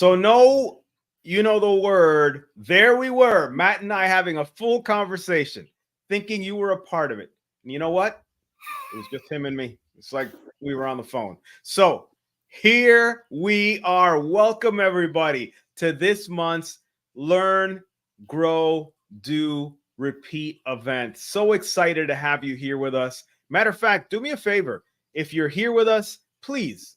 So no, you know the word. There we were, Matt and I having a full conversation, thinking you were a part of it. And you know what? It was just him and me. It's like we were on the phone. So here we are. Welcome everybody to this month's Learn, Grow, Do, Repeat event. So excited to have you here with us. Matter of fact, do me a favor. If you're here with us, please,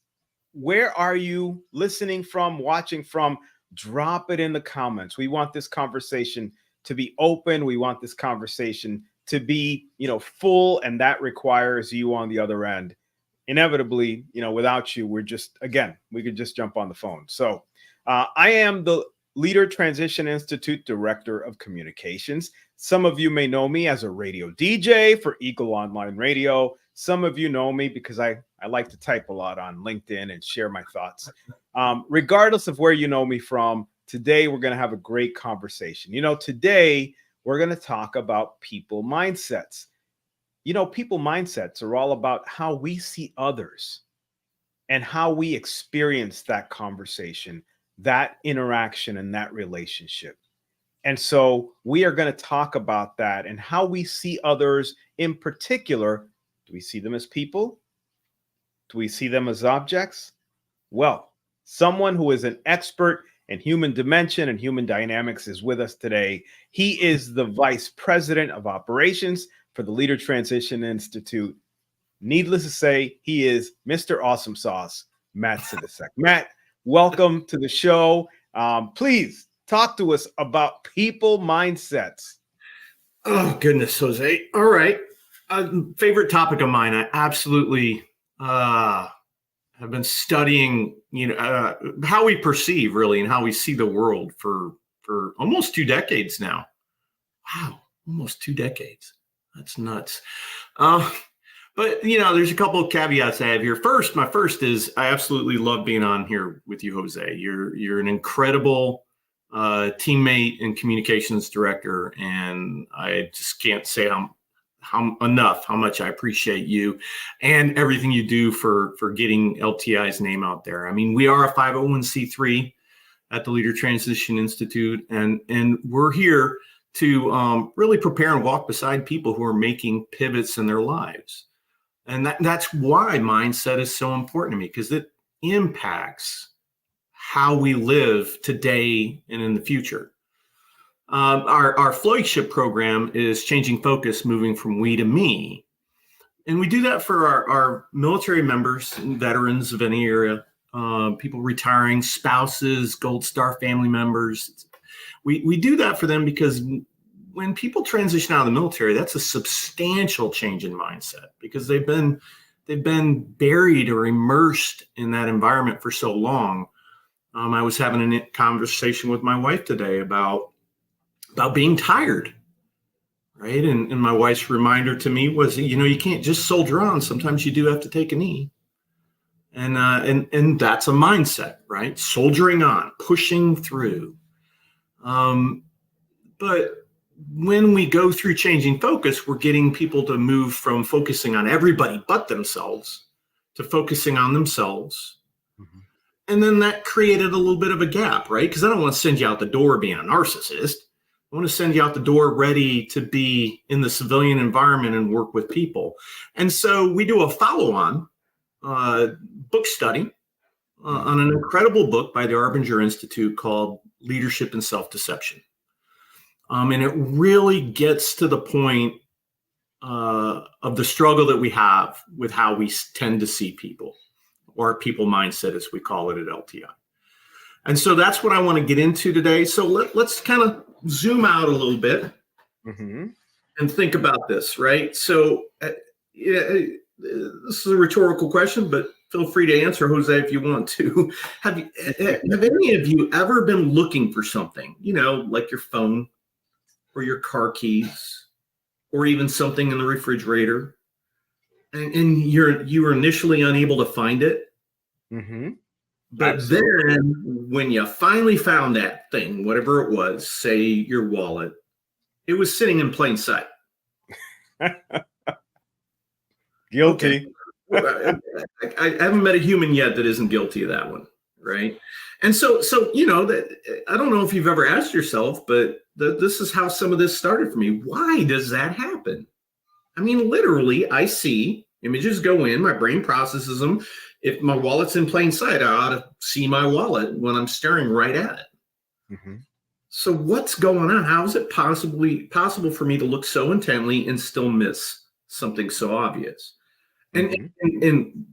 where are you listening from, watching from? Drop it in the comments. We want this conversation to be open. We want this conversation to be, full, and that requires you on the other end. Inevitably, without you, we could just jump on the phone. So I am the Leader Transition Institute Director of Communications. Some of you may know me as a radio DJ for Eagle Online Radio. Some of you know me because I like to type a lot on LinkedIn and share my thoughts. Regardless of where you know me from, today we're going to have a great conversation. Today we're going to talk about people mindsets. People mindsets are all about how we see others and how we experience that conversation, that interaction, and that relationship. And so we are going to talk about that and how we see others in particular. Do we see them as people? Do we see them as objects? Well, someone who is an expert in human dimension and human dynamics is with us today. He is the Vice President of Operations for the Leader Transition Institute. Needless to say, he is Mr. Awesome Sauce, Matt Sidisek. Matt, welcome to the show. Please talk to us about people mindsets. Oh, goodness, Jose. All right. Favorite topic of mine. I absolutely have been studying, how we perceive really and how we see the world for almost 2 decades now. Wow, almost 2 decades. That's nuts. But, there's a couple of caveats I have here. My first is I absolutely love being on here with you, Jose. You're an incredible teammate and communications director, and I just can't say how much I appreciate you and everything you do for getting LTI's name out there. I mean, we are a 501c3 at the Leader Transition Institute, and we're here to really prepare and walk beside people who are making pivots in their lives. And that's why mindset is so important to me, because it impacts how we live today and in the future. Our flagship program is Changing Focus, moving from we to me. And we do that for our military members and veterans of any era, people retiring, spouses, Gold Star family members. We do that for them because when people transition out of the military, that's a substantial change in mindset, because they've been buried or immersed in that environment for so long. I was having a conversation with my wife today about being tired, right? And my wife's reminder to me was, you can't just soldier on. Sometimes you do have to take a knee. And that's a mindset, right? Soldiering on, pushing through. But when we go through Changing Focus, we're getting people to move from focusing on everybody but themselves to focusing on themselves. Mm-hmm. And then that created a little bit of a gap, right? Because I don't want to send you out the door being a narcissist. I want to send you out the door ready to be in the civilian environment and work with people. And so we do a follow-on book study on an incredible book by the Arbinger Institute called Leadership and Self-Deception. And it really gets to the point of the struggle that we have with how we tend to see people, or people mindset, as we call it at LTI. And so that's what I want to get into today. So let's kind of zoom out a little bit and think about this, right? So this is a rhetorical question, but feel free to answer, Jose, if you want to. Have any of you ever been looking for something, like your phone or your car keys, or even something in the refrigerator, and you were initially unable to find it? Mm-hmm. But Absolutely. Then when you finally found that thing, whatever it was, say your wallet, it was sitting in plain sight. Guilty. Okay. I haven't met a human yet that isn't guilty of that one, right? And so that I don't know if you've ever asked yourself, but this is how some of this started for me. Why does that happen? I mean, literally, I see images go in, my brain processes them. If my wallet's in plain sight, I ought to see my wallet when I'm staring right at it. Mm-hmm. So what's going on? How is it possible for me to look so intently and still miss something so obvious? And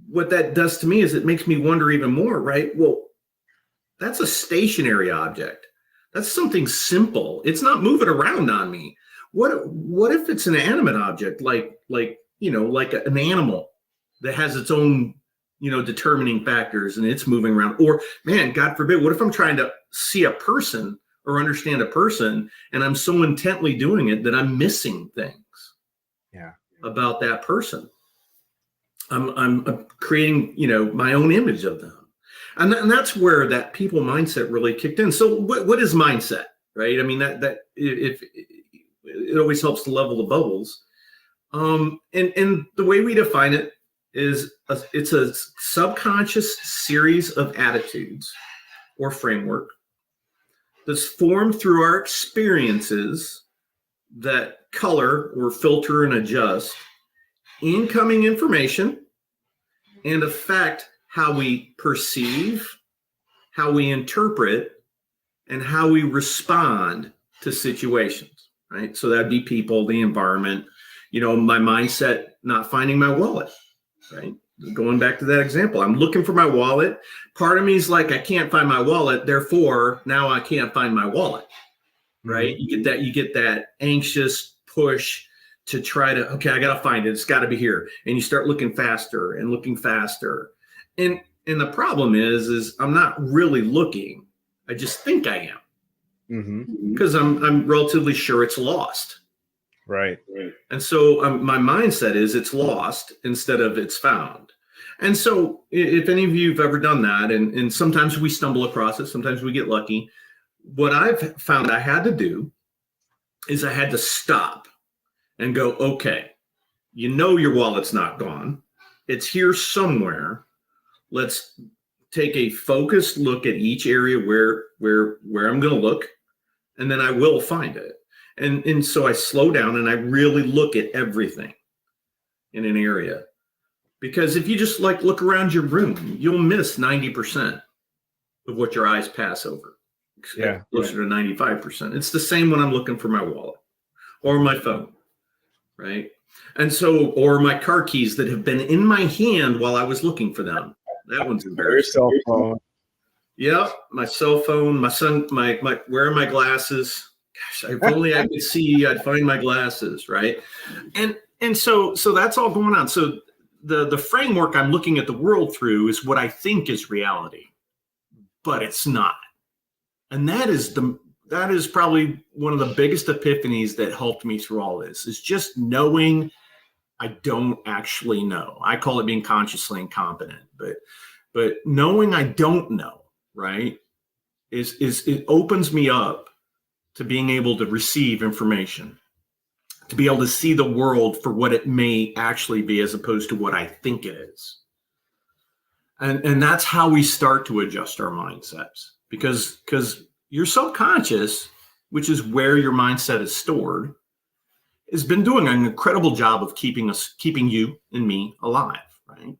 what that does to me is it makes me wonder even more, right? Well, that's a stationary object. That's something simple. It's not moving around on me. What if it's an animate object, like an animal that has its own, determining factors and it's moving around? Or, man, God forbid, what if I'm trying to see a person or understand a person and I'm so intently doing it that I'm missing things about that person? I'm creating, my own image of them. And that's where that people mindset really kicked in. So what is mindset, right? I mean, that if it always helps to level the bubbles. And the way we define it is it's a subconscious series of attitudes or framework that's formed through our experiences that color or filter and adjust incoming information and affect how we perceive, how we interpret, and how we respond to situations, right? So that'd be people, the environment, my mindset, not finding my wallet, right? Going back to that example, I'm looking for my wallet. Part of me is like, I can't find my wallet. Therefore, now I can't find my wallet, right? Mm-hmm. You get that anxious push to try to, okay, I got to find it. It's got to be here. And you start looking faster and looking faster. And the problem is I'm not really looking. I just think I am because I'm relatively sure it's lost. Right. And so my mindset is it's lost instead of it's found. And so if any of you have ever done that, and sometimes we stumble across it, sometimes we get lucky. What I've found I had to do is I had to stop and go, okay, your wallet's not gone. It's here somewhere. Let's take a focused look at each area where I'm going to look, and then I will find it. And so I slow down and I really look at everything in an area, because if you just look around your room, you'll miss 90% of what your eyes pass over. Yeah, closer to 95%. It's the same when I'm looking for my wallet or my phone, right? And so, or my car keys that have been in my hand while I was looking for them. That one's embarrassing. Your cell phone. Yeah, my cell phone, my son, my where are my glasses? Gosh, if only I could see, I'd find my glasses, right? And so that's all going on. So the framework I'm looking at the world through is what I think is reality, but it's not. And that is probably one of the biggest epiphanies that helped me through all this, is just knowing I don't actually know. I call it being consciously incompetent, but knowing I don't know, right, is it opens me up to being able to receive information, to be able to see the world for what it may actually be as opposed to what I think it is. And that's how we start to adjust our mindsets, because your subconscious, which is where your mindset is stored, has been doing an incredible job of keeping you and me alive, right?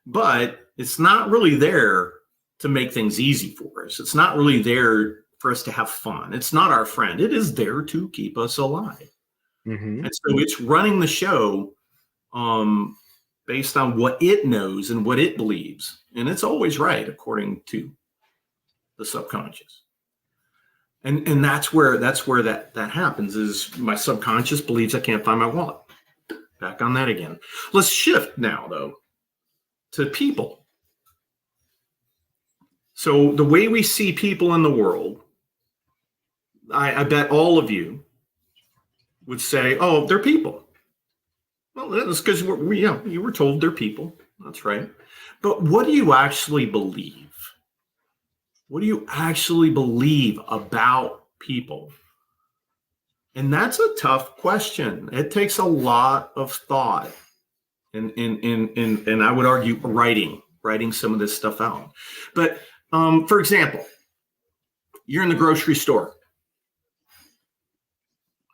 But it's not really there to make things easy for us. It's not really there for us to have fun. It's not our friend. It is there to keep us alive. And so it's running the show based on what it knows and what it believes. And it's always right, according to the subconscious. And that's where that happens, is my subconscious believes I can't find my wallet. Back on that again. Let's shift now, though, to people. So the way we see people in the world, I bet all of you would say, oh, they're people. Well, that's because you were told they're people. That's right. But what do you actually believe? What do you actually believe about people? And that's a tough question. It takes a lot of thought and I would argue writing some of this stuff out. But For example, you're in the grocery store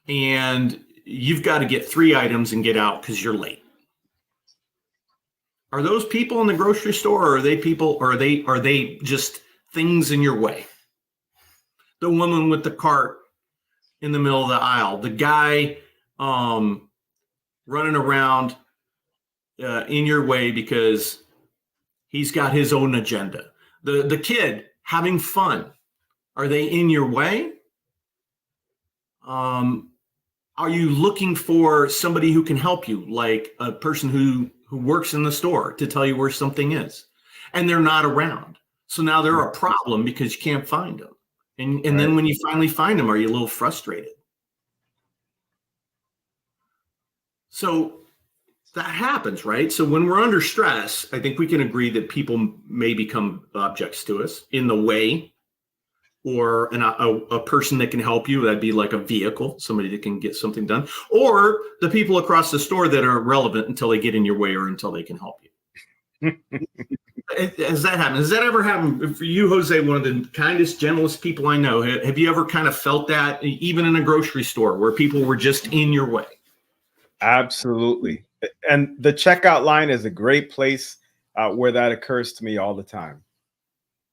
and you've got to get 3 items and get out because you're late. Are those people in the grocery store, or are they people, or are they just things in your way? The woman with the cart in the middle of the aisle, the guy running around in your way because he's got his own agenda. The kid having fun, are they in your way? Are you looking for somebody who can help you, like a person who works in the store to tell you where something is, and they're not around? So now they're a problem because you can't find them. And then when you finally find them, are you a little frustrated? So that happens, right? So when we're under stress, I think we can agree that people may become objects to us in the way, or a person that can help you. That'd be like a vehicle, somebody that can get something done, or the people across the store that are irrelevant until they get in your way or until they can help you. Has that happened? Has that ever happened for you, Jose? One of the kindest, gentlest people I know. Have you ever kind of felt that, even in a grocery store, where people were just in your way? Absolutely. And the checkout line is a great place where that occurs to me all the time.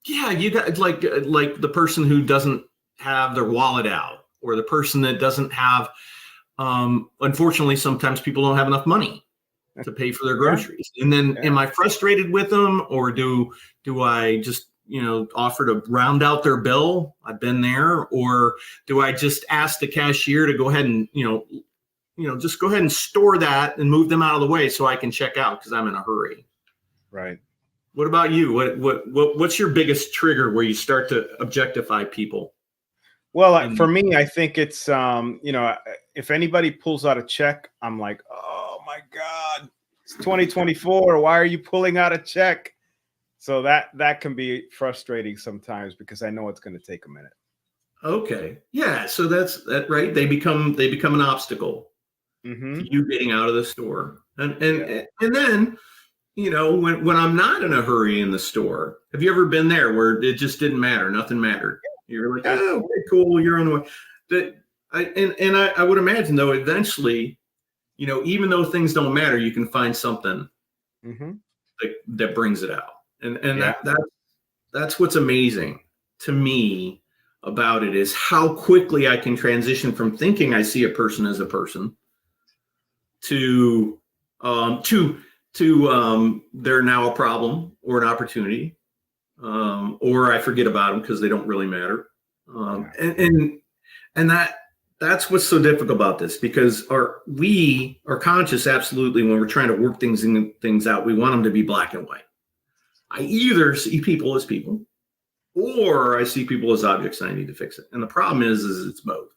Yeah, you got like the person who doesn't have their wallet out, or the person that doesn't have. Unfortunately, sometimes people don't have enough money to pay for their groceries. And then, am I frustrated with them, or do I just offer to round out their bill? I've been there. Or do I just ask the cashier to go ahead and just go ahead and store that and move them out of the way so I can check out because I'm in a hurry? Right. What about you? What's your biggest trigger where you start to objectify people? Well, for me, I think it's if anybody pulls out a check, I'm like, oh my God, it's 2024. Why are you pulling out a check? So that can be frustrating sometimes because I know it's going to take a minute. Okay. Yeah. So that's that, right? They become an obstacle to you getting out of the store. And then, when I'm not in a hurry in the store, have you ever been there where it just didn't matter? Nothing mattered. You're like, oh, okay, cool. You're on the way. I would imagine, though, eventually, even though things don't matter, you can find something that brings it out. And that's what's amazing to me about it, is how quickly I can transition from thinking I see a person as a person to they're now a problem or an opportunity, or I forget about them because they don't really matter. And that's what's so difficult about this, because we are conscious, absolutely, when we're trying to work things out, we want them to be black and white. I either see people as people, or I see people as objects and I need to fix it. And the problem is it's both.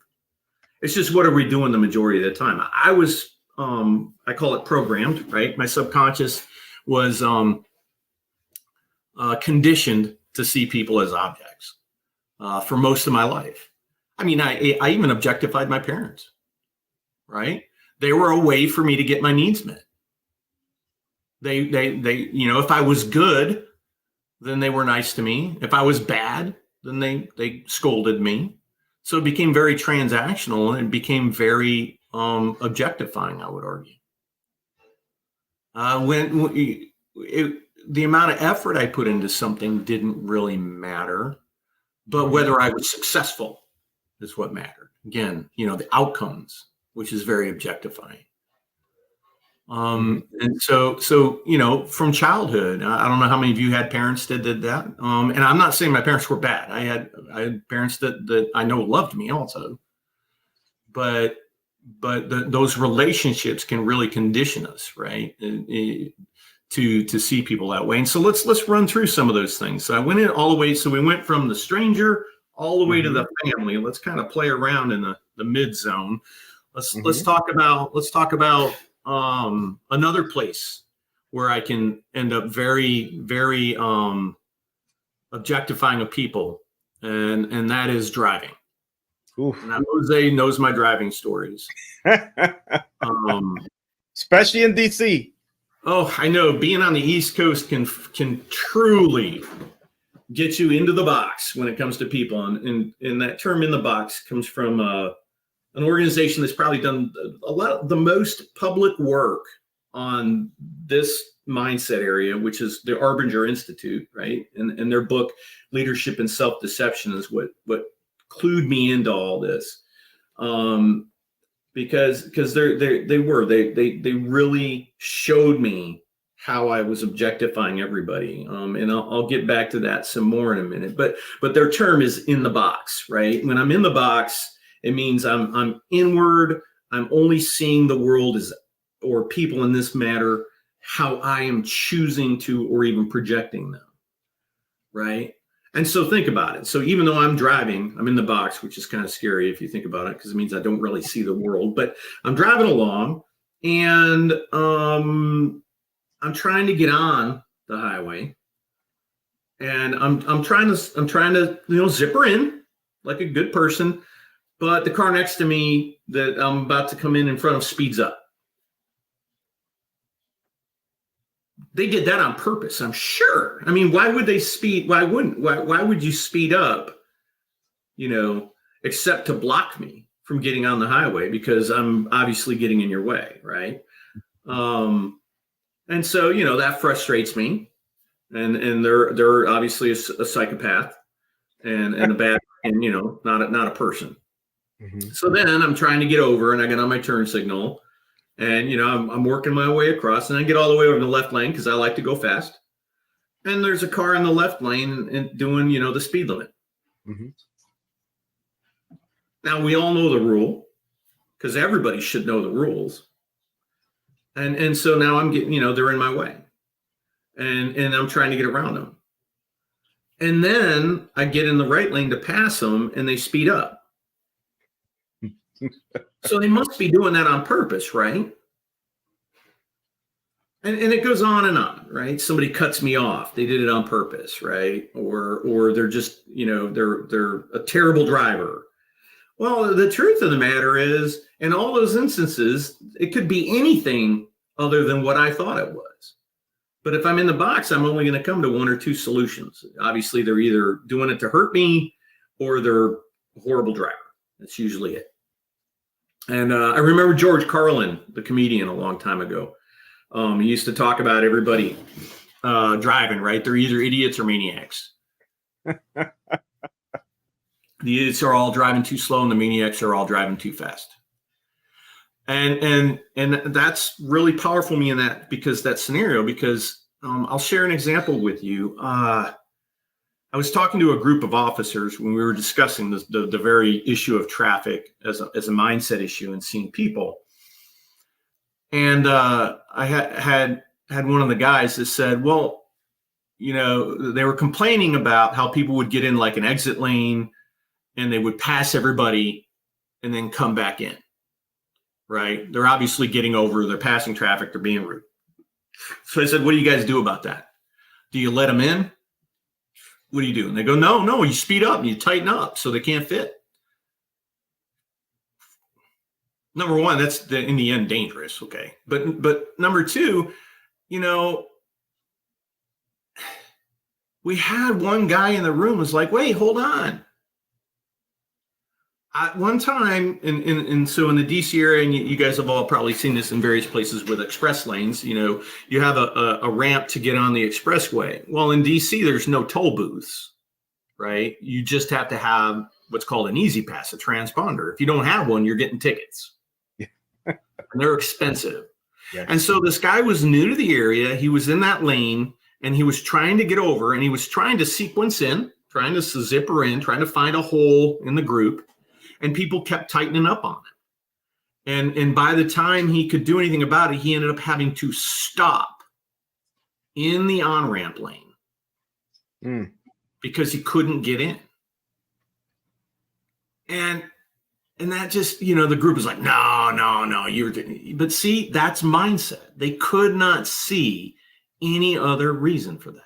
It's just, what are we doing the majority of the time? I was I call it programmed, right? My subconscious was conditioned to see people as objects for most of my life. I mean, I even objectified my parents, right? They were a way for me to get my needs met. They if I was good, then they were nice to me. If I was bad, then they scolded me. So it became very transactional, and it became very objectifying, I would argue. The amount of effort I put into something didn't really matter, but whether I was successful is what mattered. Again, the outcomes, which is very objectifying. And so from childhood, I don't know how many of you had parents that did that. And I'm not saying my parents were bad. I had parents that I know loved me also, but those relationships can really condition us, right? To see people that way. And so let's run through some of those things. So I went in all the way. So we went from the stranger all the way to the family. Let's kind of play around in the mid zone. Let's talk about another place where I can end up very, very objectifying of people, and that is driving. Now, Jose knows my driving stories, especially in DC. Oh, I know. Being on the East Coast can truly get you into the box when it comes to people. And that term in the box comes from an organization that's probably done a lot of the most public work on this mindset area, which is the Arbinger Institute, right? And their book, Leadership and Self-Deception, is what clued me into all this. Because they really showed me how I was objectifying everybody. And I'll get back to that some more in a minute, but their term is in the box, right? When I'm in the box, it means I'm inward. I'm only seeing the world as, or people in this matter, how I am choosing to, or even projecting them, right? And so think about it. So even though I'm driving, I'm in the box, which is kind of scary if you think about it, because it means I don't really see the world, but I'm driving along and I'm trying to get on the highway, and I'm trying to zipper in like a good person, but the car next to me that I'm about to come in front of speeds up. They did that on purpose, I'm sure. I mean, why would they speed? Why would you speed up, except to block me from getting on the highway, because I'm obviously getting in your way, right? And so, that frustrates me. And they're obviously a psychopath and a bad, and, not a person. Mm-hmm. So then I'm trying to get over, and I get on my turn signal, and, I'm working my way across, and I get all the way over to the left lane because I like to go fast. And there's a car in the left lane and doing, the speed limit. Mm-hmm. Now, we all know the rule, because everybody should know the rules. And so now I'm getting, they're in my way, and I'm trying to get around them. And then I get in the right lane to pass them, and they speed up. So they must be doing that on purpose, right? And it goes on, right? Somebody cuts me off. They did it on purpose, right? Or they're just, they're a terrible driver. Well, the truth of the matter is, in all those instances, it could be anything other than what I thought it was. But if I'm in the box, I'm only going to come to one or two solutions. Obviously, they're either doing it to hurt me, or they're a horrible driver. That's usually it. And I remember George Carlin, the comedian, a long time ago. He used to talk about everybody driving, right? They're either idiots or maniacs. The idiots are all driving too slow, and the maniacs are all driving too fast. And that's really powerful to me in that scenario, because I'll share an example with you. I was talking to a group of officers when we were discussing the very issue of traffic as a mindset issue and seeing people. And I had one of the guys that said, well, they were complaining about how people would get in like an exit lane, and they would pass everybody and then come back in, right? They're obviously getting over, they're passing traffic, they're being rude. So I said, what do you guys do about that? Do you let them in? What do you do? And they go, no, you speed up and you tighten up so they can't fit. Number one, that's in the end dangerous. Okay. But number two, we had one guy in the room was like, wait, hold on. One time, so in the DC area, and you guys have all probably seen this in various places with express lanes, you have a ramp to get on the expressway. Well, in DC, there's no toll booths, right? You just have to have what's called an easy pass, a transponder. If you don't have one, you're getting tickets. And they're expensive. Yes. And so this guy was new to the area. He was in that lane, and he was trying to get over, and he was trying to sequence in, trying to zipper in, trying to find a hole in the group. And people kept tightening up on it. And by the time he could do anything about it, he ended up having to stop in the on-ramp lane because he couldn't get in. And that just, the group was like, no, but see, that's mindset. They could not see any other reason for that.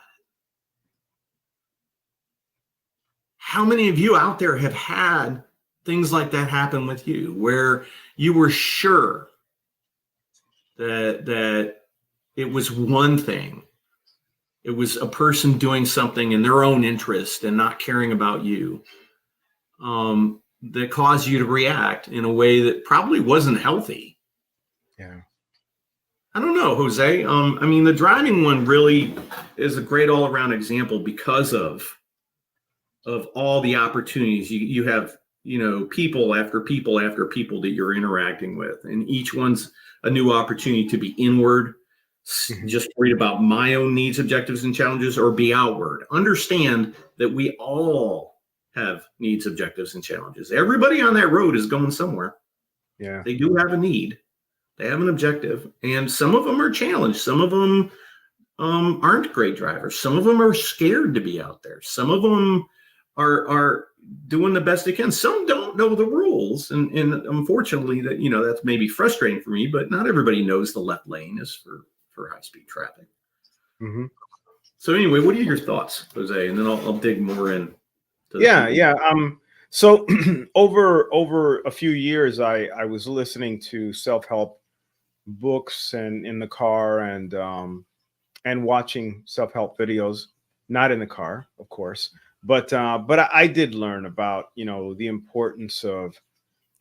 How many of you out there have had things like that happen with you, where you were sure that it was one thing, It was a person doing something in their own interest and not caring about you, that caused you to react in a way that probably wasn't healthy. Yeah. I don't know, Jose. I mean, the driving one really is a great all-around example because of all the opportunities you have, people after people after people that you're interacting with, and each one's a new opportunity to be inward, just worried about my own needs, objectives, and challenges, or be outward. Understand that we all have needs, objectives, and challenges. Everybody on that road is going somewhere. Yeah. They do have a need. They have an objective, and some of them are challenged. Some of them aren't great drivers. Some of them are scared to be out there. Some of them are doing the best they can. Some don't know the rules, and unfortunately, that's maybe frustrating for me. But not everybody knows the left lane is for high speed traffic. Mm-hmm. So anyway, what are your thoughts, Jose? And then I'll dig more in. Yeah. So over a few years, I was listening to self-help books and in the car and watching self-help videos, not in the car, of course, but I did learn about, the importance of,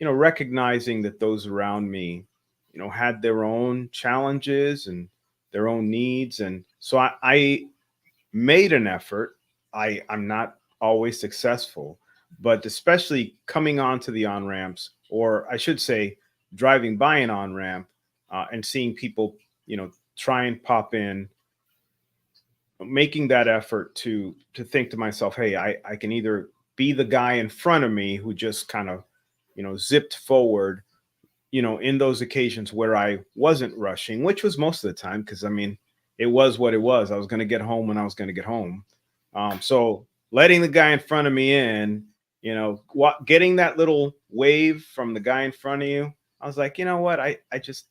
recognizing that those around me, had their own challenges and their own needs. And so I made an effort. I'm not always successful, but especially coming onto the on ramps, or I should say, driving by an on ramp and seeing people, try and pop in, making that effort to think to myself, hey, I can either be the guy in front of me who just kind of, zipped forward, in those occasions where I wasn't rushing, which was most of the time, because I mean, it was what it was. I was going to get home when I was going to get home. So letting the guy in front of me in, getting that little wave from the guy in front of you, I was like, you know what? I just,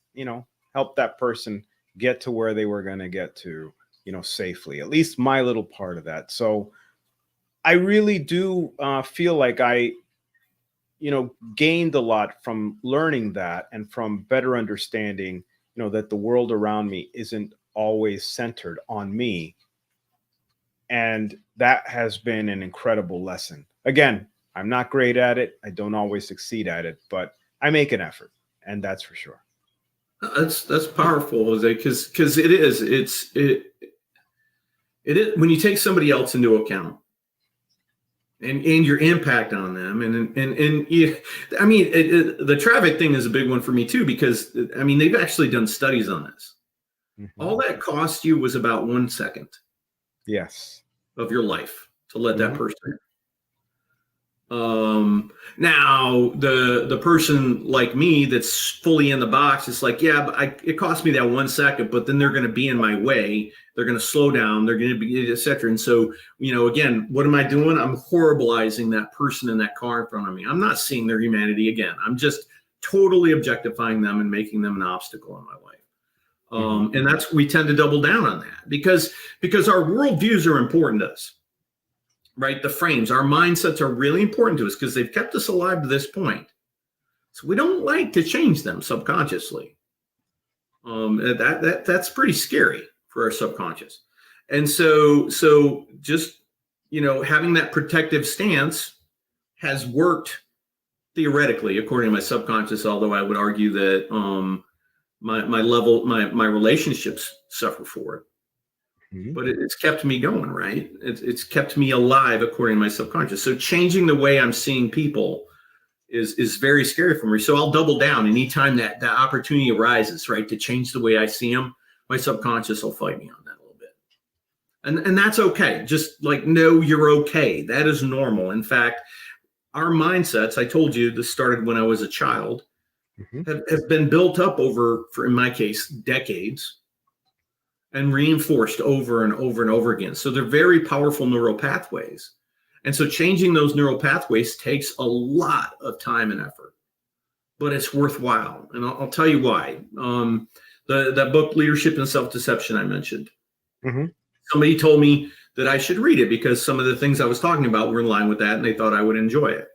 help that person get to where they were going to get to, safely, at least my little part of that. So I really do feel like I, gained a lot from learning that and from better understanding, that the world around me isn't always centered on me. And that has been an incredible lesson. Again, I'm not great at it. I don't always succeed at it, but I make an effort, and that's for sure. That's powerful, Jose, because it is when you take somebody else into account and your impact on them, and you, I mean, the traffic thing is a big one for me too, because I mean, they've actually done studies on this. Mm-hmm. All that cost you was about 1 second. Yes. Of your life to let that person. Now the person like me that's fully in the box, it's like, yeah, but it cost me that 1 second, but then they're going to be in my way. They're going to slow down. They're going to be, et cetera. And so, again, what am I doing? I'm horribilizing that person in that car in front of me. I'm not seeing their humanity again. I'm just totally objectifying them and making them an obstacle in my life. And we tend to double down on that because our worldviews are important to us. Right? The frames, our mindsets are really important to us because they've kept us alive to this point. So we don't like to change them subconsciously. That's pretty scary for our subconscious. And so just, having that protective stance has worked theoretically, according to my subconscious, although I would argue that my relationships suffer for it. But it's kept me going, right? It's kept me alive according to my subconscious. So changing the way I'm seeing people is very scary for me. So I'll double down anytime that opportunity arises, right? To change the way I see them, my subconscious will fight me on that a little bit. And that's okay. Just like, no, you're okay. That is normal. In fact, our mindsets, I told you this started when I was a child, have been built up for, in my case, decades. And reinforced over and over and over again. So they're very powerful neural pathways. And so changing those neural pathways takes a lot of time and effort, but it's worthwhile. And I'll tell you why. That book, Leadership and Self-Deception, I mentioned. Somebody told me that I should read it because some of the things I was talking about were in line with that, and they thought I would enjoy it.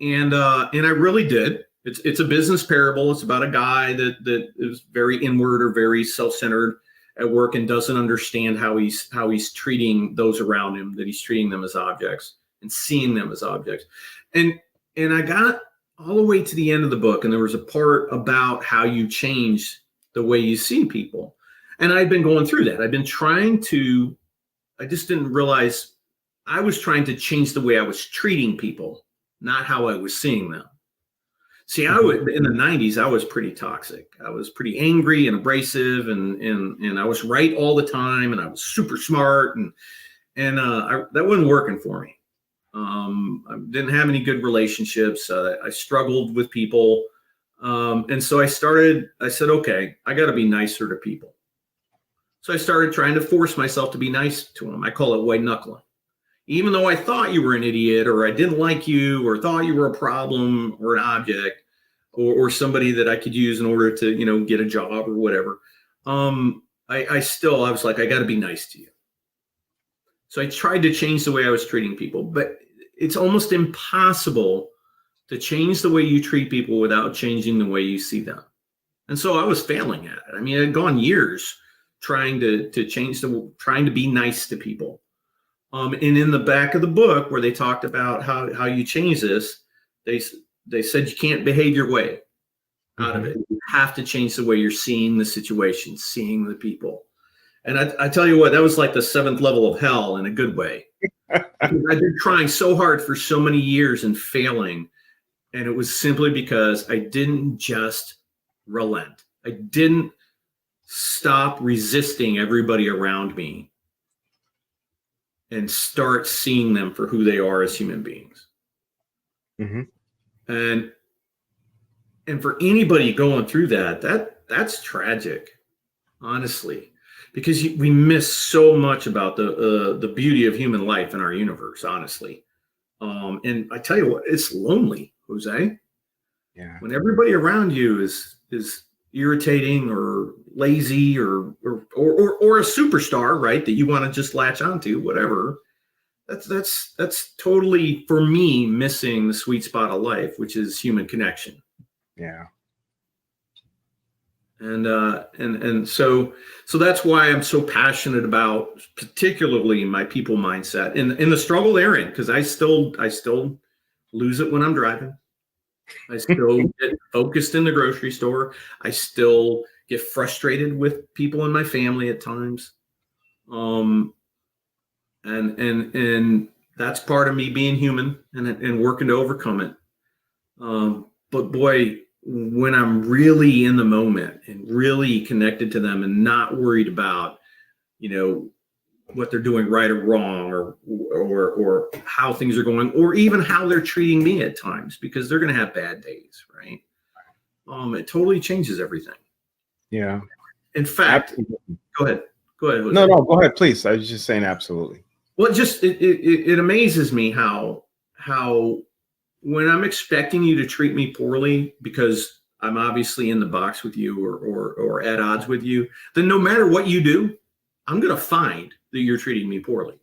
And I really did. It's a business parable. It's about a guy that is very inward or very self-centered. at work and doesn't understand how he's treating those around him, that he's treating them as objects and seeing them as objects. And I got all the way to the end of the book, and there was a part about how you change the way you see people. And I'd been going through that. I've been I just didn't realize I was trying to change the way I was treating people, not how I was seeing them. See, in the 90s, I was pretty toxic. I was pretty angry and abrasive, and I was right all the time, and I was super smart, and that wasn't working for me. I didn't have any good relationships. I struggled with people, and so I said, okay, I got to be nicer to people. So I started trying to force myself to be nice to them. I call it white knuckling. Even though I thought you were an idiot, or I didn't like you, or thought you were a problem or an object, or somebody that I could use in order to, get a job or whatever, I was like, I got to be nice to you. So I tried to change the way I was treating people, but it's almost impossible to change the way you treat people without changing the way you see them. And so I was failing at it. I mean, I'd gone years trying to trying to be nice to people. And in the back of the book where they talked about how you change this, they said you can't behave your way out of it. You have to change the way you're seeing the situation, seeing the people. And I tell you what, that was like the 7th level of hell in a good way. I've been trying so hard for so many years and failing. And it was simply because I didn't just relent. I didn't stop resisting everybody around me and start seeing them for who they are as human beings. And for anybody going through that's tragic, honestly, because we miss so much about the beauty of human life in our universe, honestly. And I tell you what, it's lonely, Jose. Yeah. When everybody around you is irritating or lazy or a superstar, right, that you want to just latch onto, whatever. That's totally, for me, missing the sweet spot of life, which is human connection. Yeah. And so that's why I'm so passionate about, particularly my people mindset in the struggle they're in, because I still lose it when I'm driving. I still get focused in the grocery store. I still get frustrated with people in my family at times. And that's part of me being human and working to overcome it. But boy, when I'm really in the moment and really connected to them and not worried about, what they're doing right or wrong, or how things are going, or even how they're treating me at times, because they're going to have bad days, right? It totally changes everything. Yeah. In fact, absolutely. Go ahead. Jose. No, go ahead, please. I was just saying absolutely. Well, it amazes me how when I'm expecting you to treat me poorly because I'm obviously in the box with you or at odds with you, then no matter what you do, I'm going to find that you're treating me poorly.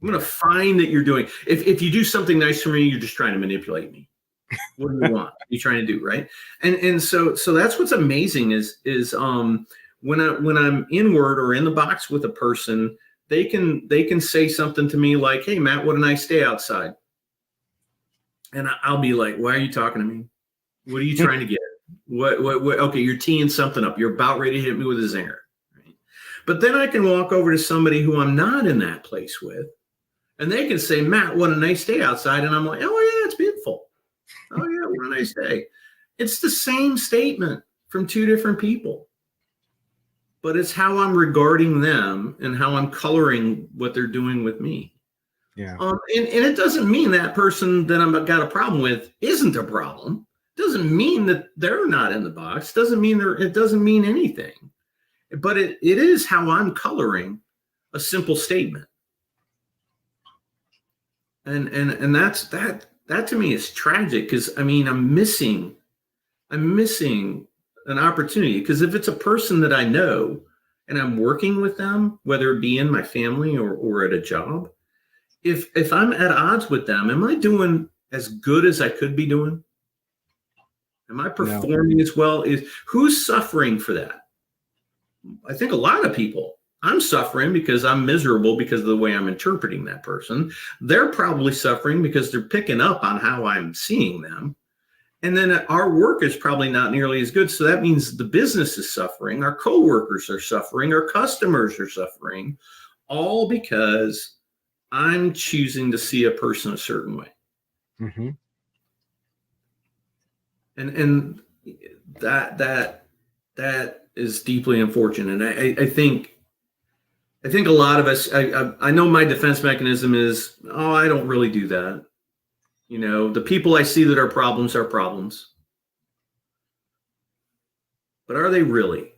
I'm going to find that you're doing, if you do something nice for me, you're just trying to manipulate me. What do you want? What are you trying to do? Right. And so that's what's amazing is when I'm inward or in the box with a person, they can say something to me like, "Hey, Matt, what a nice day outside." And I'll be like, "Why are you talking to me? What are you trying to get? What? Okay, you're teeing something up. You're about ready to hit me with a zinger." Right? But then I can walk over to somebody who I'm not in that place with, and they can say, "Matt, what a nice day outside." And I'm like, "Oh, yeah, it's beautiful. Oh, yeah, what a nice day." It's the same statement from two different people, but it's how I'm regarding them and how I'm coloring what they're doing with me. Yeah. And it doesn't mean that person that I've got a problem with isn't a problem. It doesn't mean that they're not in the box. It doesn't mean anything. But it is how I'm coloring a simple statement. And that's that to me is tragic, because I mean I'm missing an opportunity, because if it's a person that I know and I'm working with them, whether it be in my family or at a job, if I'm at odds with them, am I doing as good as I could be doing? Am I performing as well? Who's suffering for that? I think a lot of people, I'm suffering because I'm miserable because of the way I'm interpreting that person. They're probably suffering because they're picking up on how I'm seeing them. And then our work is probably not nearly as good. So that means the business is suffering, our coworkers are suffering, our customers are suffering, all because I'm choosing to see a person a certain way. Mm-hmm. And that is deeply unfortunate. And I think a lot of us, I know my defense mechanism is, oh, I don't really do that. You know, the people I see that are problems. But are they really?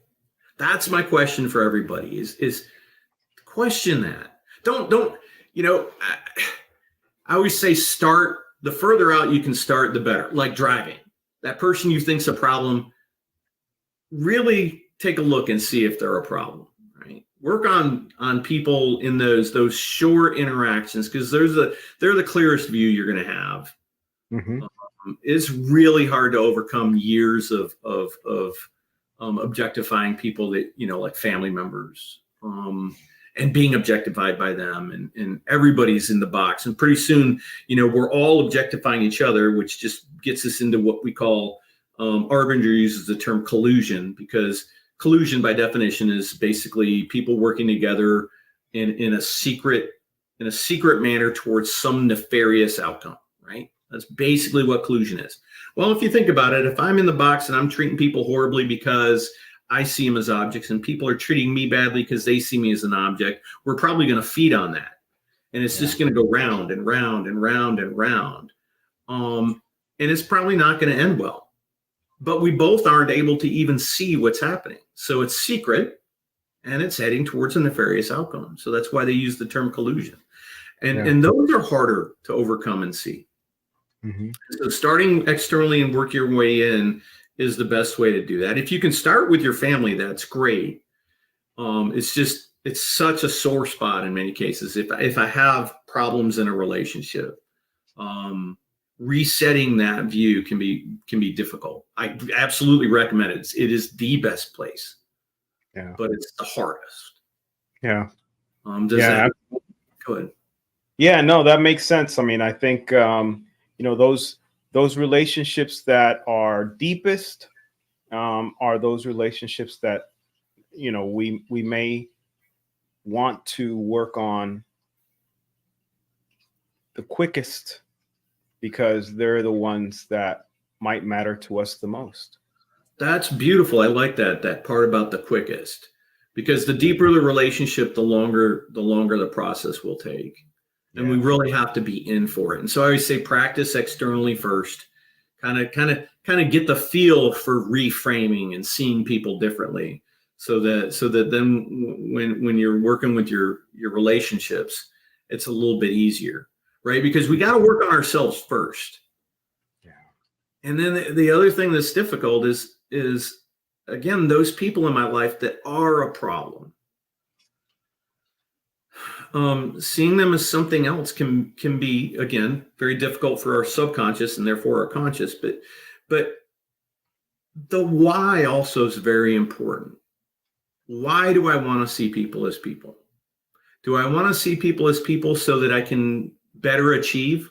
That's my question for everybody is question that. Don't, you know, I always say start, the further out you can start, the better. Like driving. That person you think's a problem, really take a look and see if they're a problem. Work on people in those short interactions, because they're the clearest view you're going to have. Mm-hmm. It's really hard to overcome years of objectifying people that, you know, like family members, and being objectified by them, and everybody's in the box, and pretty soon, you know, we're all objectifying each other, which just gets us into what we call, Arbinger uses the term collusion, because collusion by definition is basically people working together in a secret manner towards some nefarious outcome, right? That's basically what collusion is. Well, if you think about it, if I'm in the box and I'm treating people horribly because I see them as objects, and people are treating me badly because they see me as an object, we're probably going to feed on that. And it's just going to go round and round and round and round. And it's probably not going to end well. But we both aren't able to even see what's happening. So it's secret, and it's heading towards a nefarious outcome. So that's why they use the term collusion. And those are harder to overcome and see. Mm-hmm. So starting externally and work your way in is the best way to do that. If you can start with your family, that's great. It's such a sore spot in many cases. If I have problems in a relationship, resetting that view can be difficult. I absolutely recommend it. It is the best place. Yeah. But it's the hardest. Yeah. Go ahead. Yeah, no, that makes sense. I mean, I think you know, those relationships that are deepest are those relationships that, you know, we may want to work on the quickest, because they're the ones that might matter to us the most. That's beautiful. I like that part about the quickest, because the deeper the relationship, the longer the process will take. And we really have to be in for it. And so I always say practice externally first, kind of get the feel for reframing and seeing people differently, so that then when you're working with your relationships, it's a little bit easier. Right? Because we got to work on ourselves first. Yeah. And then the other thing that's difficult is again, those people in my life that are a problem. Seeing them as something else can be, again, very difficult for our subconscious and therefore our conscious. But the why also is very important. Why do I want to see people as people? Do I want to see people as people so that I can better achieve?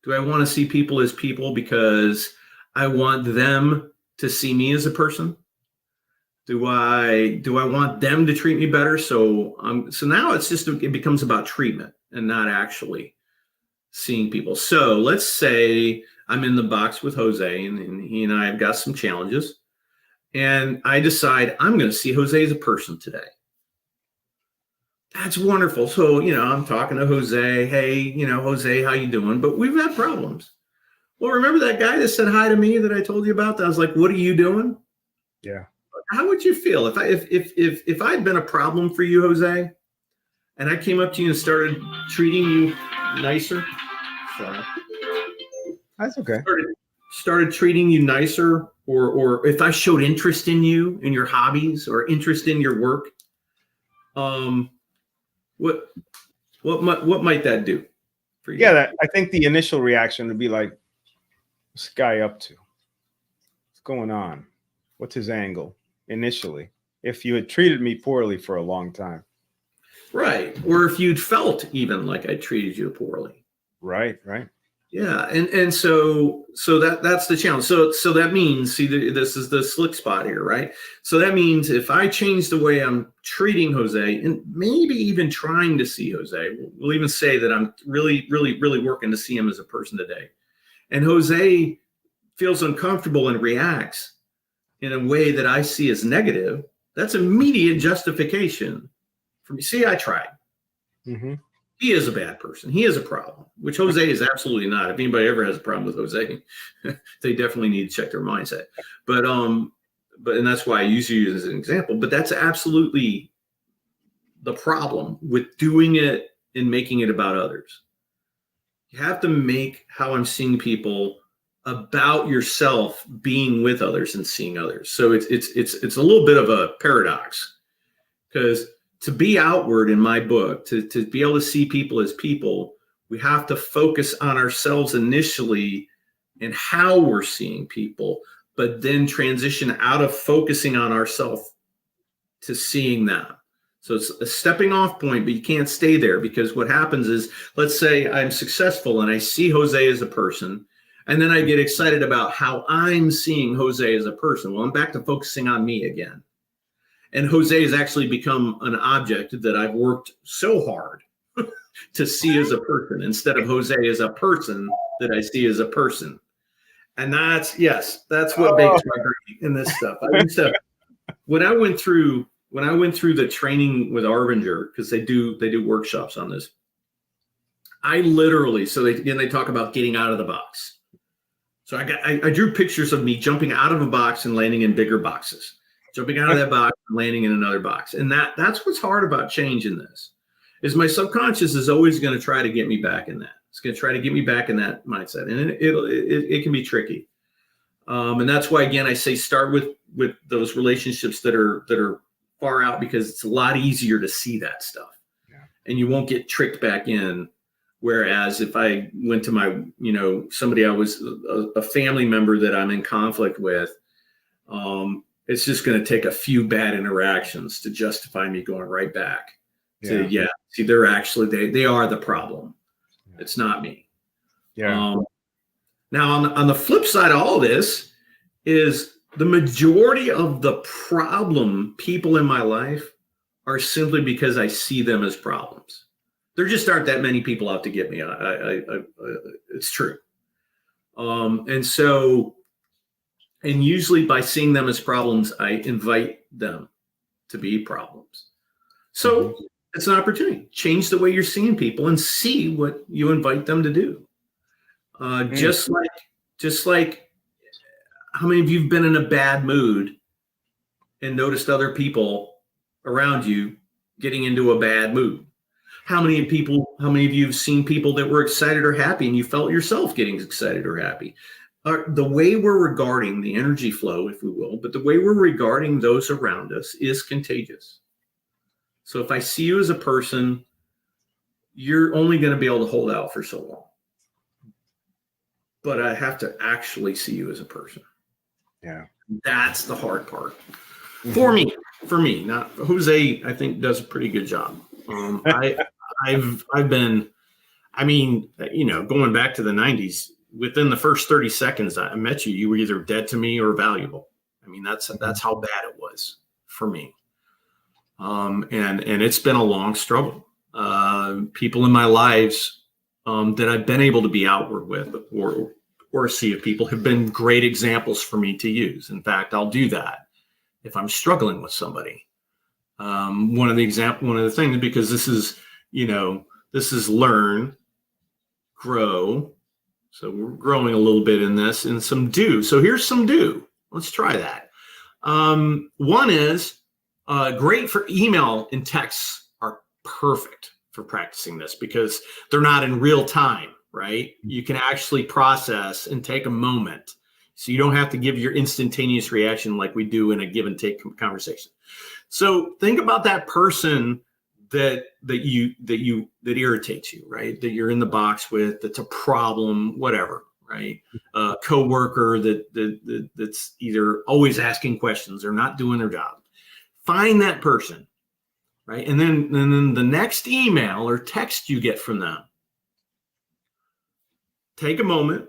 Do I want to see people as people because I want them to see me as a person? Do I want them to treat me better? So now it becomes about treatment and not actually seeing people. So let's say I'm in the box with Jose, and he and I have got some challenges, and I decide I'm going to see Jose as a person today. That's wonderful. So, you know, I'm talking to Jose. Hey, you know, Jose, how you doing? But we've had problems. Well, remember that guy that said hi to me that I told you about? That I was like, what are you doing? Yeah. How would you feel if I'd been a problem for you, Jose, and I came up to you and started treating you nicer? Sorry. That's okay. Started treating you nicer, or if I showed interest in you, in your hobbies, or interest in your work, what might that do for you? Yeah, I think the initial reaction would be like, what's this guy up to? What's going on? What's his angle initially? if you had treated me poorly for a long time. Right. Or if you'd felt even like I treated you poorly. Right, right. Yeah, and so that's the challenge. So that means, see, this is the slick spot here, right? So that means if I change the way I'm treating Jose, and maybe even trying to see Jose, we'll even say that I'm really, really, really working to see him as a person today, and Jose feels uncomfortable and reacts in a way that I see as negative, that's immediate justification for me. See, I tried. Mm-hmm. He is a bad person. He is a problem, which Jose is absolutely not. If anybody ever has a problem with Jose, they definitely need to check their mindset. But and that's why I use you as an example. But that's absolutely the problem with doing it and making it about others. You have to make how I'm seeing people about yourself being with others and seeing others. So it's a little bit of a paradox, because to be outward in my book, to be able to see people as people, we have to focus on ourselves initially and how we're seeing people, but then transition out of focusing on ourselves to seeing them. So it's a stepping off point, but you can't stay there, because what happens is, let's say I'm successful and I see Jose as a person, and then I get excited about how I'm seeing Jose as a person. Well, I'm back to focusing on me again. And Jose has actually become an object that I've worked so hard to see as a person, instead of Jose as a person that I see as a person. And that's what makes my brain in this stuff. I used to, when I went through the training with Arbinger, because they do workshops on this, I literally, so they talk about getting out of the box. So I drew pictures of me jumping out of a box and landing in bigger boxes. Jumping out of that box and landing in another box. And that's what's hard about change in this, is my subconscious is always going to try to get me back in that. It's going to try to get me back in that mindset. And it can be tricky. And that's why, again, I say start with those relationships that are far out, because it's a lot easier to see that stuff. Yeah. And you won't get tricked back in. Whereas if I went to my, somebody I was a family member that I'm in conflict with, it's just going to take a few bad interactions to justify me going right back to, see, they're actually, they are the problem. Yeah. It's not me. Yeah. Now on the flip side of all this is the majority of the problem people in my life are simply because I see them as problems. There just aren't that many people out to get me. It's true. And usually by seeing them as problems, I invite them to be problems. So it's an opportunity. Change the way you're seeing people and see what you invite them to do. Just like how many of you have been in a bad mood and noticed other people around you getting into a bad mood? How many of you have seen people that were excited or happy and you felt yourself getting excited or happy? The way we're regarding the energy flow, if we will, but the way we're regarding those around us is contagious. So if I see you as a person, you're only going to be able to hold out for so long. But I have to actually see you as a person. Yeah. That's the hard part. For me. Now, Jose, I think, does a pretty good job. I've been, going back to the 90s, within the first 30 seconds I met you, you were either dead to me or valuable. I mean, that's how bad it was for me. And it's been a long struggle. People in my lives that I've been able to be outward with or see of people have been great examples for me to use. In fact, I'll do that if I'm struggling with somebody. One of the things, because this is learn, grow. So we're growing a little bit in this, and some do. So here's some do. Let's try that. One is great for email and texts are perfect for practicing this because they're not in real time, right? You can actually process and take a moment. So you don't have to give your instantaneous reaction like we do in a give and take conversation. So think about that person that irritates you, right? That you're in the box with, that's a problem, whatever, right? A coworker that's either always asking questions or not doing their job. Find that person, right? And then the next email or text you get from them, take a moment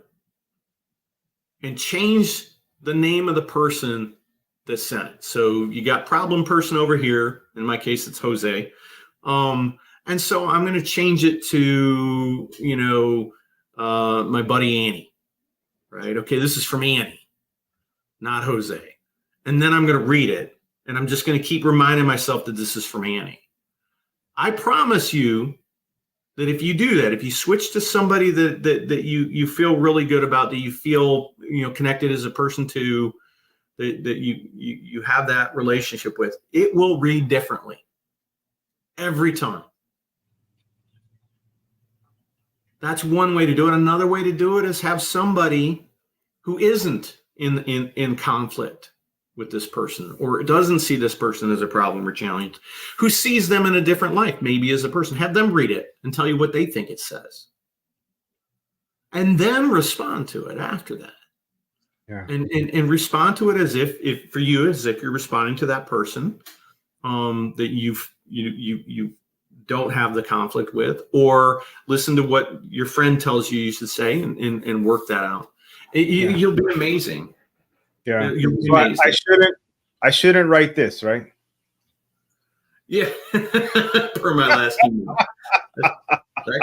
and change the name of the person that sent it. So you got problem person over here. In my case, it's Jose. And so I'm going to change it to, my buddy Annie, right? Okay, this is from Annie, not Jose. And then I'm going to read it, and I'm just going to keep reminding myself that this is from Annie. I promise you that if you do that, if you switch to somebody that you feel really good about, that you feel connected as a person to, that you have that relationship with, it will read differently every time. That's one way to do it. Another way to do it is have somebody who isn't in conflict with this person, or doesn't see this person as a problem or challenge, who sees them in a different light, maybe as a person. Have them read it and tell you what they think it says. And then respond to it after that. Yeah. And respond to it as if for you, as if you're responding to that person that you don't have the conflict with, or listen to what your friend tells you should say and work that out. You'll be amazing. Yeah. You'll be So amazing. I shouldn't write this, right? Yeah. Per my last email.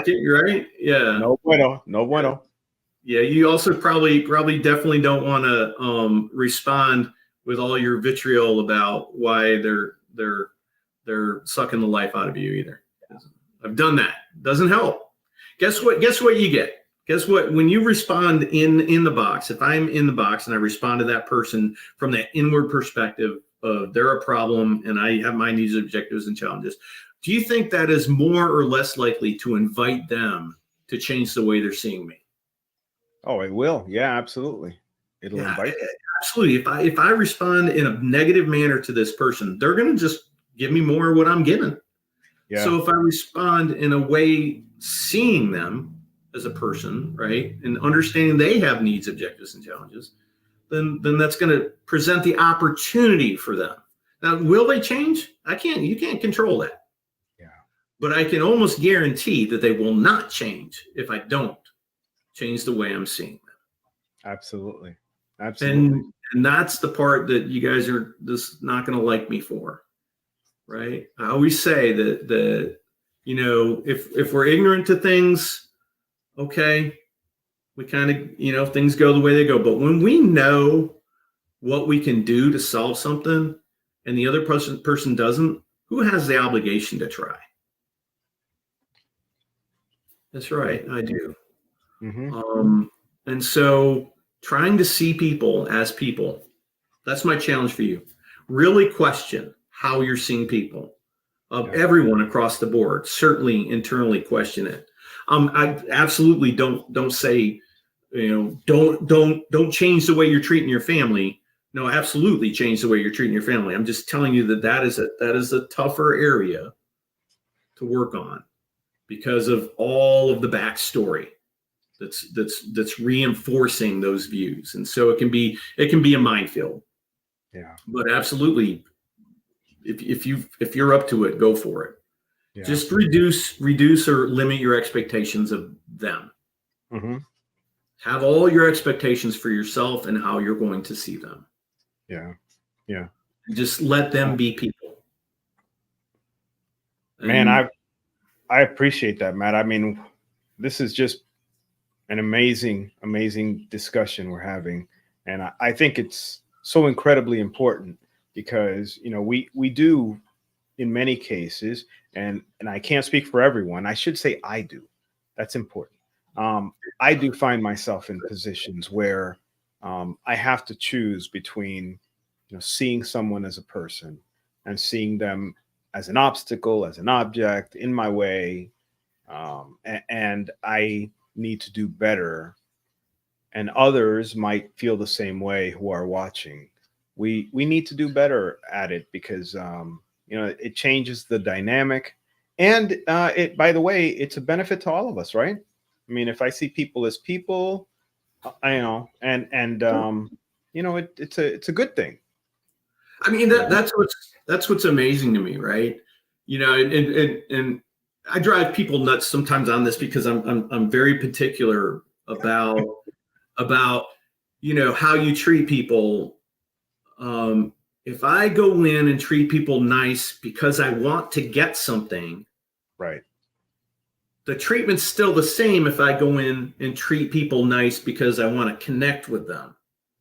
You're right. Yeah. No bueno. Yeah. You also probably definitely don't want to respond with all your vitriol about why they're sucking the life out of you either. I've done that. Doesn't help. Guess what you get? Guess what? When you respond in the box, if I'm in the box and I respond to that person from that inward perspective of they're a problem and I have my needs, objectives, and challenges, do you think that is more or less likely to invite them to change the way they're seeing me? Oh, it will. Yeah, absolutely. It'll invite them. Absolutely. If I respond in a negative manner to this person, they're going to just give me more of what I'm given. Yeah. So if I respond in a way seeing them as a person, right, and understanding they have needs, objectives, and challenges, then that's going to present the opportunity for them. Now, will they change? You can't control that. Yeah. But I can almost guarantee that they will not change if I don't change the way I'm seeing them. Absolutely. And that's the part that you guys are just not going to like me for. Right. I always say that if we're ignorant to things, okay, we kind of, things go the way they go. But when we know what we can do to solve something and the other person doesn't, who has the obligation to try? That's right. I do. Mm-hmm. And so trying to see people as people, that's my challenge for you. Really question how you're seeing people, everyone across the board. Certainly internally question it. I absolutely don't say, don't change the way you're treating your family. No, absolutely change the way you're treating your family. I'm just telling you that is a tougher area to work on because of all of the backstory that's reinforcing those views, and so it can be a minefield. Yeah, but absolutely. If you're up to it, go for it. Yeah. Just reduce or limit your expectations of them. Mm-hmm. Have all your expectations for yourself and how you're going to see them. Yeah. Just let them be people. Man, I appreciate that, Matt. I mean, this is just an amazing discussion we're having, and I think it's so incredibly important. Because we do in many cases, and I can't speak for everyone. I should say I do. That's important. I do find myself in positions where I have to choose between seeing someone as a person and seeing them as an obstacle, as an object in my way, and I need to do better. And others might feel the same way who are watching. We need to do better at it because it changes the dynamic, and it, by the way, it's a benefit to all of us, right? I mean, if I see people as people, it's a good thing. I mean, that's what's amazing to me, right? You know, and I drive people nuts sometimes on this because I'm very particular about how you treat people. If I go in and treat people nice because I want to get something, Right. the treatment's still the same if I go in and treat people nice because I want to connect with them.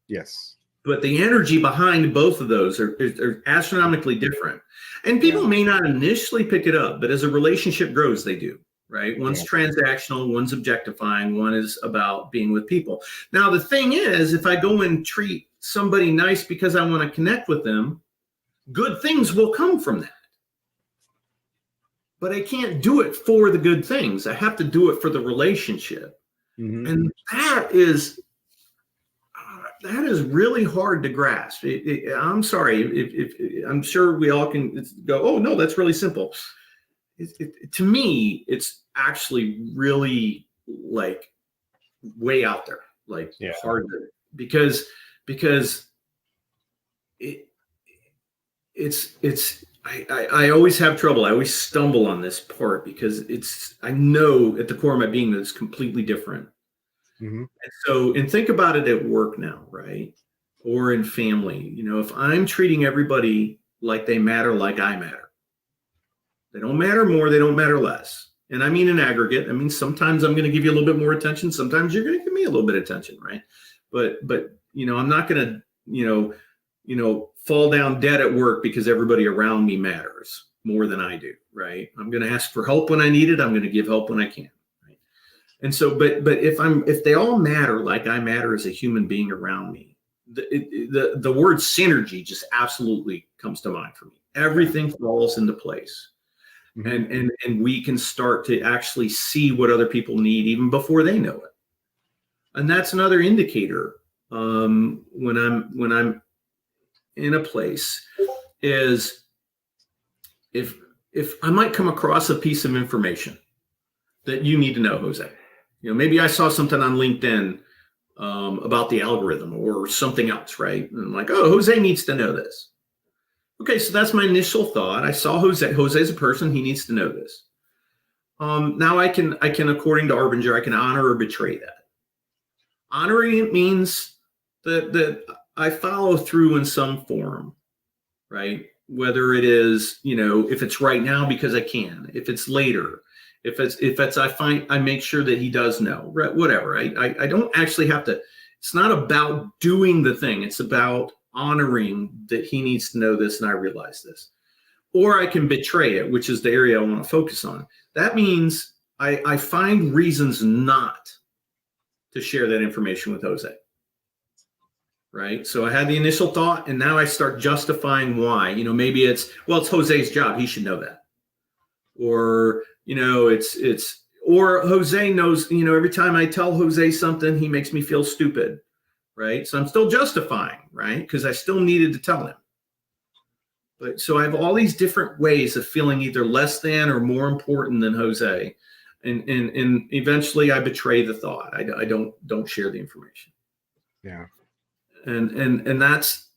Yes. But the energy behind both of those are astronomically different. And people may not initially pick it up, but as a relationship grows, they do, right? One's transactional, one's objectifying, one is about being with people. Now, the thing is, if I go and treat somebody nice because I want to connect with them, good things will come from that. But I can't do it for the good things. I have to do it for the relationship. Mm-hmm. And that is really hard to grasp. I'm sorry. If I'm sure we all can go, oh, no, that's really simple. To me, it's actually really like way out there, like hard to, because I always have trouble. I always stumble on this part because I know at the core of my being that it's completely different. Mm-hmm. And think about it at work now, right? Or in family. If I'm treating everybody like they matter, like I matter, they don't matter more, they don't matter less. And I mean in aggregate. I mean, sometimes I'm going to give you a little bit more attention. Sometimes you're going to give me a little bit of attention, right? But I'm not going to fall down dead at work because everybody around me matters more than I do, right? I'm going to ask for help when I need it. I'm going to give help when I can. And so, but if they all matter like I matter as a human being around me, the word synergy just absolutely comes to mind for me. Everything falls into place, mm-hmm. and we can start to actually see what other people need even before they know it. And that's another indicator when I'm in a place is if I might come across a piece of information that you need to know, Jose. Maybe I saw something on LinkedIn about the algorithm or something else, right? And I'm like, oh, Jose needs to know this. Okay, so that's my initial thought. I saw Jose. Jose's a person. He needs to know this. Now I can, according to Arbinger, I can honor or betray that. Honoring it means that I follow through in some form, right? Whether it is, if it's right now because I can, if it's later. If it's I make sure that he does know, right? Whatever. I don't actually have to. It's not about doing the thing. It's about honoring that he needs to know this and I realize this. Or I can betray it, which is the area I want to focus on. That means I find reasons not to share that information with Jose. Right. So I had the initial thought and now I start justifying why. Maybe it's Jose's job. He should know that. Or or Jose knows, every time I tell Jose something, he makes me feel stupid, right? So I'm still justifying, right? Because I still needed to tell him. But so I have all these different ways of feeling either less than or more important than Jose. And eventually I betray the thought. I don't share the information. Yeah. And that's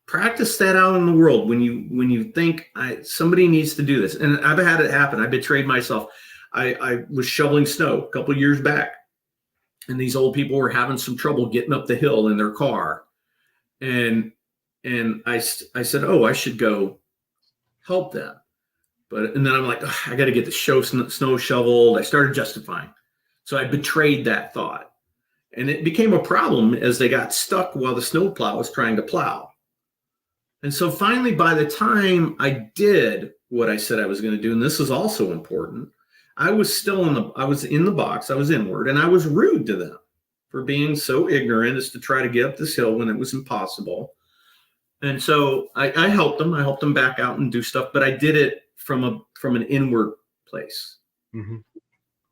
practice that out in the world when you think somebody needs to do this. And I've had it happen. I betrayed myself. I was shoveling snow a couple of years back, and these old people were having some trouble getting up the hill in their car. And I said, oh, I should go help them. And then I'm like, oh, I got to get the snow shoveled. I started justifying. So I betrayed that thought. And it became a problem as they got stuck while the snowplow was trying to plow. And so finally, by the time I did what I said I was going to do, and this is also important, I was still I was in the box, I was inward, and I was rude to them for being so ignorant as to try to get up this hill when it was impossible. And so I helped them. I helped them back out and do stuff, but I did it from an inward place. Mm-hmm.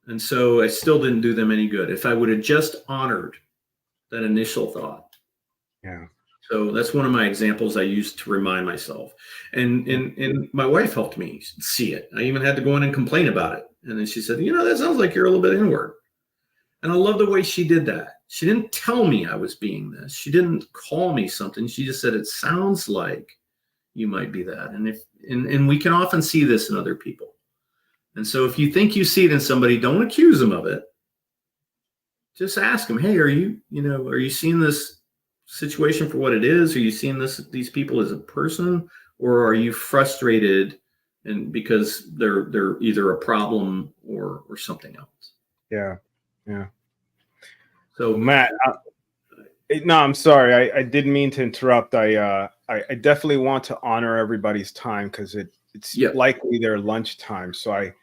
And so I still didn't do them any good. If I would have just honored that initial thought. Yeah. So that's one of my examples I used to remind myself. And my wife helped me see it. I even had to go in and complain about it. And then she said, that sounds like you're a little bit inward. And I love the way she did that. She didn't tell me I was being this. She didn't call me something. She just said, it sounds like you might be that. And we can often see this in other people. And so if you think you see it in somebody, don't accuse them of it. Just ask them, hey, are you seeing this situation for what it is? Are you seeing these people as a person, or are you frustrated and because they're either a problem or something else? Yeah. So Matt, no, I'm sorry. I didn't mean to interrupt. I definitely want to honor everybody's time because it's likely their lunchtime. So I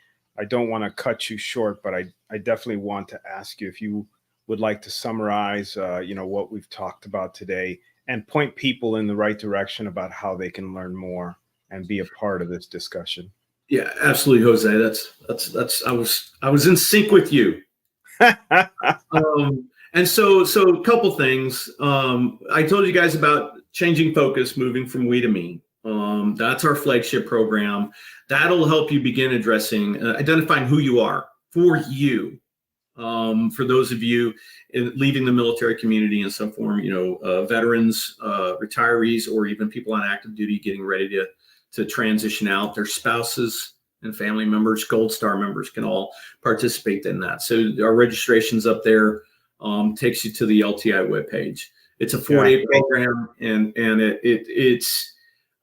don't want to cut you short, but I definitely want to ask you if you would like to summarize, what we've talked about today and point people in the right direction about how they can learn more and be a part of this discussion. Yeah, absolutely, Jose. That's I was in sync with you. And so a couple things. I told you guys about changing focus, moving from we to me. That's our flagship program. That'll help you begin addressing, identifying who you are for you. For those of you leaving the military community in some form, veterans, retirees, or even people on active duty getting ready to transition out, their spouses and family members, Gold Star members can all participate in that. So our registration's up there, takes you to the LTI webpage. It's a 4-day program, and it's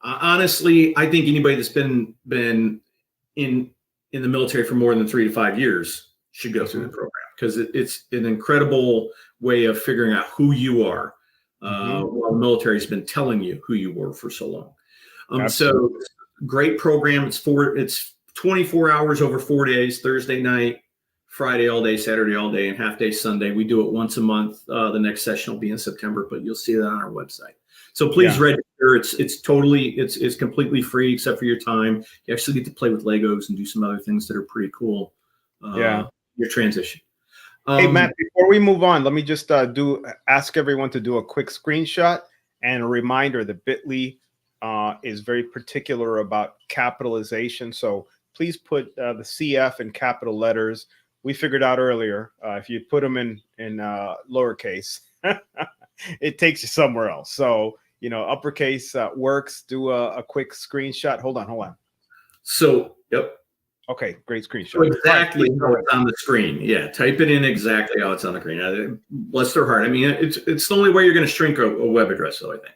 honestly, I think anybody that's been in the military for more than 3 to 5 years should go through the program, because it's an incredible way of figuring out who you are while the military has been telling you who you were for so long. So great program. It's 24 hours over 4 days, Thursday night, Friday all day, Saturday all day, and half day Sunday. We do it once a month. The next session will be in September, but you'll see that on our website. So please register. It's completely free except for your time. You actually get to play with Legos and do some other things that are pretty cool. Your transition. Hey, Matt, before we move on, let me just ask everyone to do a quick screenshot and a reminder that Bitly is very particular about capitalization. So please put the CF in capital letters. We figured out earlier, if you put them in lowercase, it takes you somewhere else. So, uppercase works. Do a quick screenshot. Hold on. So, yep. Okay, great screenshot. So exactly how it's on the screen. Yeah, type it in exactly how it's on the screen. Bless their heart. I mean, it's the only way you're going to shrink a web address, though, I think.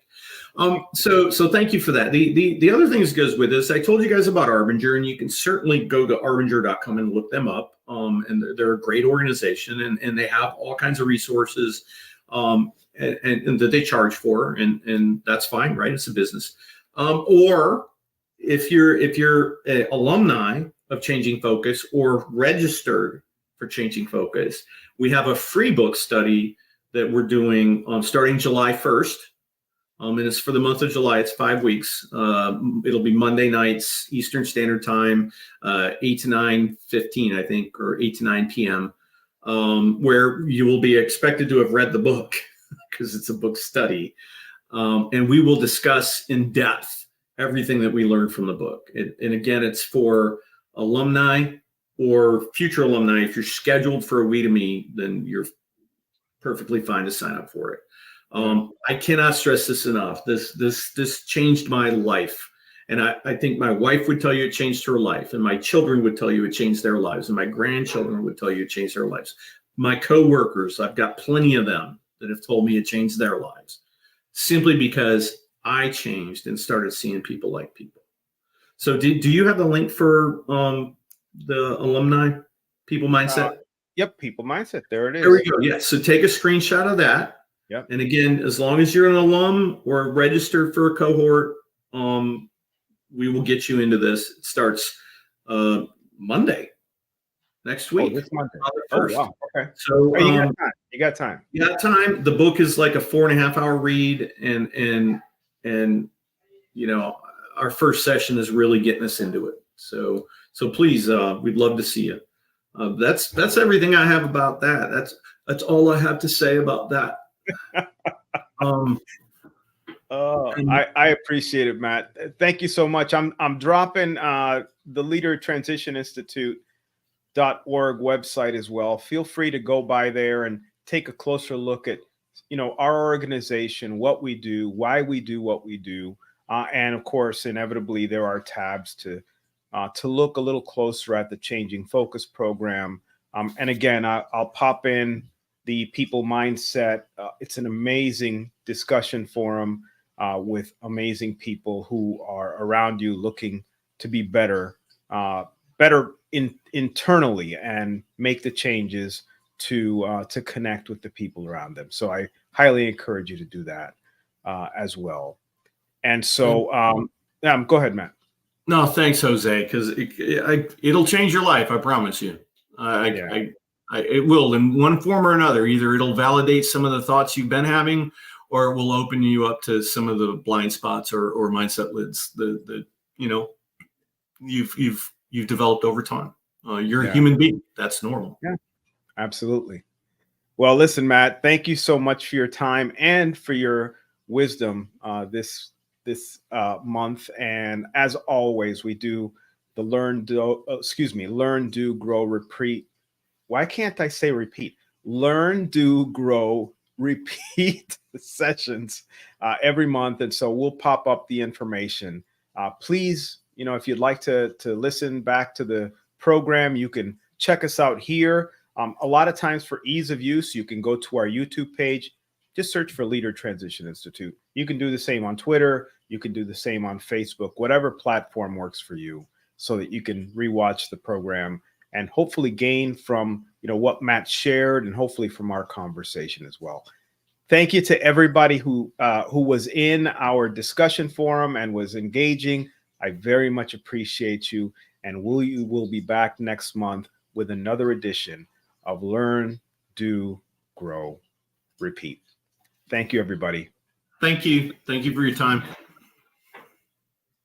So thank you for that. The other thing that goes with this, I told you guys about Arbinger, and you can certainly go to arbinger.com and look them up. And they're a great organization, and they have all kinds of resources and that they charge for, and that's fine, right? It's a business. Or if you're an alumni of Changing Focus or registered for Changing Focus, we have a free book study that we're doing starting July 1st. And it's for the month of July. It's 5 weeks. It'll be Monday nights, Eastern Standard Time, 8 to 9:15, I think, or 8 to 9 p.m., where you will be expected to have read the book because it's a book study. And we will discuss in depth everything that we learned from the book. And again, it's for alumni or future alumni. If you're scheduled for a We to Me, then you're perfectly fine to sign up for it. I cannot stress this enough. This changed my life. And I think my wife would tell you it changed her life, and my children would tell you it changed their lives, and my grandchildren would tell you it changed their lives. My coworkers, I've got plenty of them that have told me it changed their lives, simply because I changed and started seeing people like people. So do you have the link for the alumni people mindset? Yep, people mindset. There it is. There we go. Yeah. So take a screenshot of that. Yep. And again, as long as you're an alum or registered for a cohort, we will get you into this. It starts Monday next week. This Monday. Oh, wow. Okay. So you got time. You got time. You got time. The book is like a 4.5-hour read, and our first session is really getting us into it. So please, we'd love to see you. That's everything I have about that. That's all I have to say about that. I appreciate it, Matt. Thank you so much. I'm dropping the Leader Transition Institute.org website as well. Feel free to go by there and take a closer look at, our organization, what we do, why we do what we do. And of course, inevitably, there are tabs to look a little closer at the Changing Focus program. And again, I'll pop in the People Mindset. It's an amazing discussion forum with amazing people who are around you looking to be better, internally, and make the changes to connect with the people around them. So I highly encourage you to do that as well. And so, go ahead, Matt. No, thanks, Jose, because it'll change your life. I promise you. It will in one form or another. Either it'll validate some of the thoughts you've been having, or it will open you up to some of the blind spots or mindset lids that you've developed over time. You're a human being. That's normal. Yeah, absolutely. Well, listen, Matt, thank you so much for your time and for your wisdom this month. And as always, we do the learn, do, grow, repeat. Why can't I say repeat? Learn, do, grow, repeat sessions every month. And so we'll pop up the information. Please, if you'd like to listen back to the program, you can check us out here. A lot of times, for ease of use, you can go to our YouTube page. Just search for Leader Transition Institute. You can do the same on Twitter. You can do the same on Facebook, whatever platform works for you, so that you can rewatch the program and hopefully gain from what Matt shared, and hopefully from our conversation as well. Thank you to everybody who was in our discussion forum and was engaging. I very much appreciate you, and we will be back next month with another edition of Learn, Do, Grow, Repeat. Thank you, everybody. Thank you. Thank you for your time.